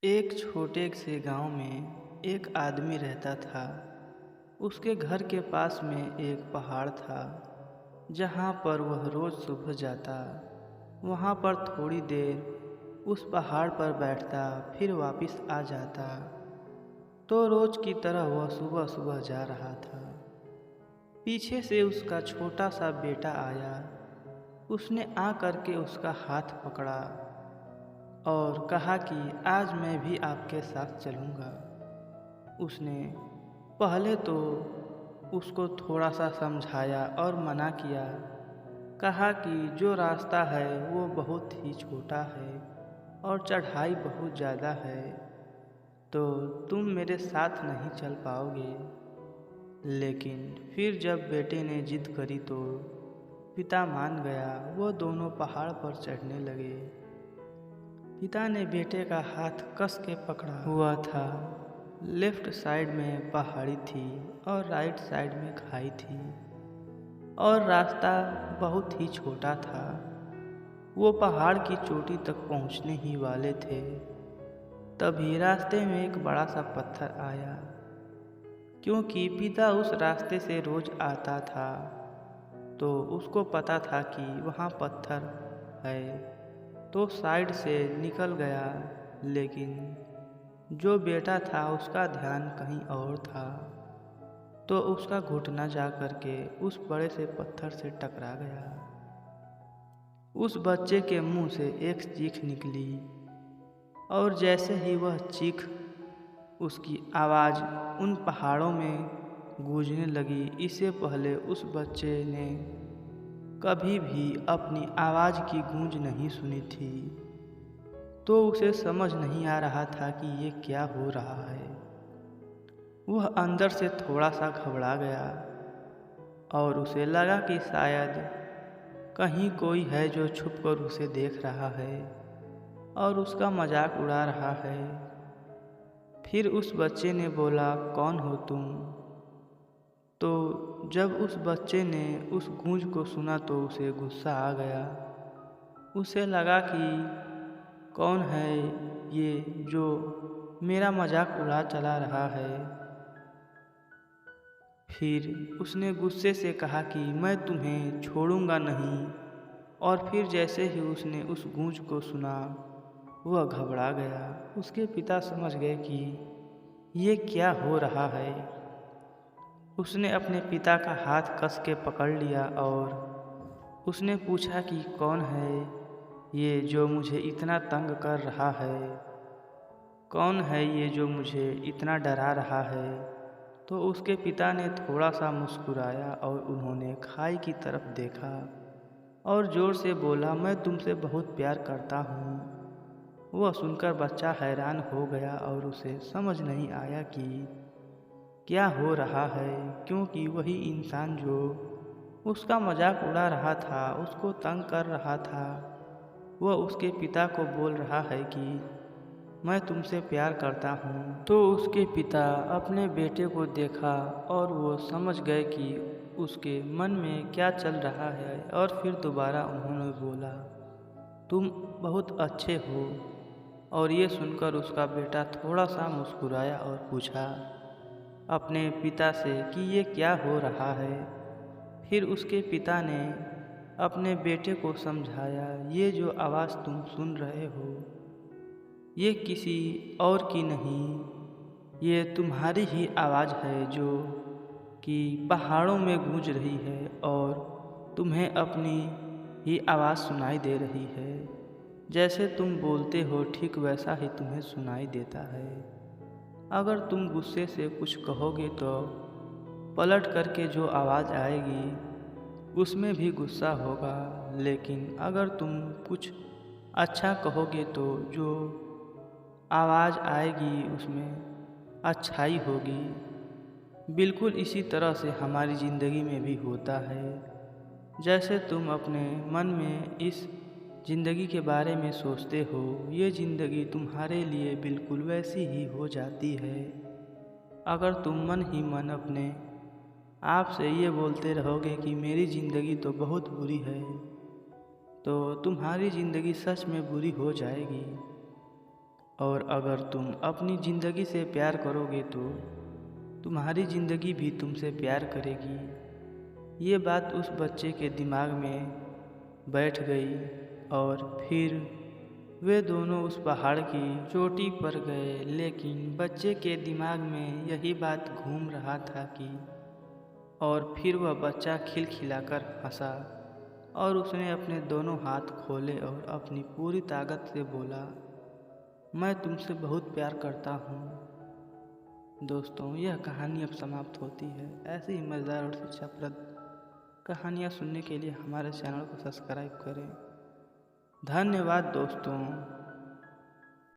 एक छोटे से गांव में एक आदमी रहता था। उसके घर के पास में एक पहाड़ था जहां पर वह रोज सुबह जाता। वहां पर थोड़ी देर उस पहाड़ पर बैठता, फिर वापस आ जाता। तो रोज की तरह वह सुबह सुबह जा रहा था। पीछे से उसका छोटा सा बेटा आया। उसने आ करके उसका हाथ पकड़ा और कहा कि आज मैं भी आपके साथ चलूँगा। उसने पहले तो उसको थोड़ा सा समझाया और मना किया। कहा कि जो रास्ता है वो बहुत ही छोटा है और चढ़ाई बहुत ज़्यादा है, तो तुम मेरे साथ नहीं चल पाओगे। लेकिन फिर जब बेटे ने जिद करी तो पिता मान गया। वो दोनों पहाड़ पर चढ़ने लगे। पिता ने बेटे का हाथ कस के पकड़ा हुआ था। लेफ्ट साइड में पहाड़ी थी और राइट साइड में खाई थी और रास्ता बहुत ही छोटा था। वो पहाड़ की चोटी तक पहुंचने ही वाले थे, तभी रास्ते में एक बड़ा सा पत्थर आया। क्योंकि पिता उस रास्ते से रोज आता था तो उसको पता था कि वहाँ पत्थर है, तो साइड से निकल गया। लेकिन जो बेटा था उसका ध्यान कहीं और था, तो उसका घुटना जा करके उस बड़े से पत्थर से टकरा गया। उस बच्चे के मुंह से एक चीख निकली और जैसे ही वह चीख, उसकी आवाज़ उन पहाड़ों में गूंजने लगी। इससे पहले उस बच्चे ने कभी भी अपनी आवाज़ की गूंज नहीं सुनी थी, तो उसे समझ नहीं आ रहा था कि ये क्या हो रहा है। वह अंदर से थोड़ा सा घबरा गया और उसे लगा कि शायद कहीं कोई है जो छुपकर उसे देख रहा है और उसका मजाक उड़ा रहा है। फिर उस बच्चे ने बोला, कौन हो तुम? तो जब उस बच्चे ने उस गूंज को सुना तो उसे गुस्सा आ गया। उसे लगा कि कौन है ये जो मेरा मजाक उड़ा चला रहा है। फिर उसने गुस्से से कहा कि मैं तुम्हें छोड़ूंगा नहीं। और फिर जैसे ही उसने उस गूंज को सुना, वह घबरा गया। उसके पिता समझ गए कि ये क्या हो रहा है। उसने अपने पिता का हाथ कस के पकड़ लिया और उसने पूछा कि कौन है ये जो मुझे इतना तंग कर रहा है? कौन है ये जो मुझे इतना डरा रहा है? तो उसके पिता ने थोड़ा सा मुस्कुराया और उन्होंने खाई की तरफ देखा और ज़ोर से बोला, मैं तुमसे बहुत प्यार करता हूँ। वह सुनकर बच्चा हैरान हो गया और उसे समझ नहीं आया कि क्या हो रहा है, क्योंकि वही इंसान जो उसका मजाक उड़ा रहा था, उसको तंग कर रहा था, वह उसके पिता को बोल रहा है कि मैं तुमसे प्यार करता हूँ। तो उसके पिता अपने बेटे को देखा और वो समझ गए कि उसके मन में क्या चल रहा है और फिर दोबारा उन्होंने बोला, तुम बहुत अच्छे हो। और ये सुनकर उसका बेटा थोड़ा सा मुस्कुराया और पूछा अपने पिता से कि ये क्या हो रहा है। फिर उसके पिता ने अपने बेटे को समझाया, ये जो आवाज़ तुम सुन रहे हो ये किसी और की नहीं, ये तुम्हारी ही आवाज़ है जो कि पहाड़ों में गूंज रही है और तुम्हें अपनी ही आवाज़ सुनाई दे रही है। जैसे तुम बोलते हो ठीक वैसा ही तुम्हें सुनाई देता है। अगर तुम गुस्से से कुछ कहोगे तो पलट करके जो आवाज़ आएगी उसमें भी गुस्सा होगा, लेकिन अगर तुम कुछ अच्छा कहोगे तो जो आवाज़ आएगी उसमें अच्छाई होगी। बिल्कुल इसी तरह से हमारी ज़िंदगी में भी होता है। जैसे तुम अपने मन में इस ज़िंदगी के बारे में सोचते हो, ये ज़िंदगी तुम्हारे लिए बिल्कुल वैसी ही हो जाती है। अगर तुम मन ही मन अपने आप से ये बोलते रहोगे कि मेरी ज़िंदगी तो बहुत बुरी है, तो तुम्हारी ज़िंदगी सच में बुरी हो जाएगी। और अगर तुम अपनी ज़िंदगी से प्यार करोगे तो तुम्हारी ज़िंदगी भी तुमसे प्यार करेगी। ये बात उस बच्चे के दिमाग में बैठ गई और फिर वे दोनों उस पहाड़ की चोटी पर गए। लेकिन बच्चे के दिमाग में यही बात घूम रहा था कि और फिर वह बच्चा खिलखिलाकर हंसा और उसने अपने दोनों हाथ खोले और अपनी पूरी ताकत से बोला, मैं तुमसे बहुत प्यार करता हूँ। दोस्तों, यह कहानी अब समाप्त होती है। ऐसी ही मज़ेदार और शिक्षाप्रद कहानियाँ सुनने के लिए हमारे चैनल को सब्सक्राइब करें। धन्यवाद दोस्तों।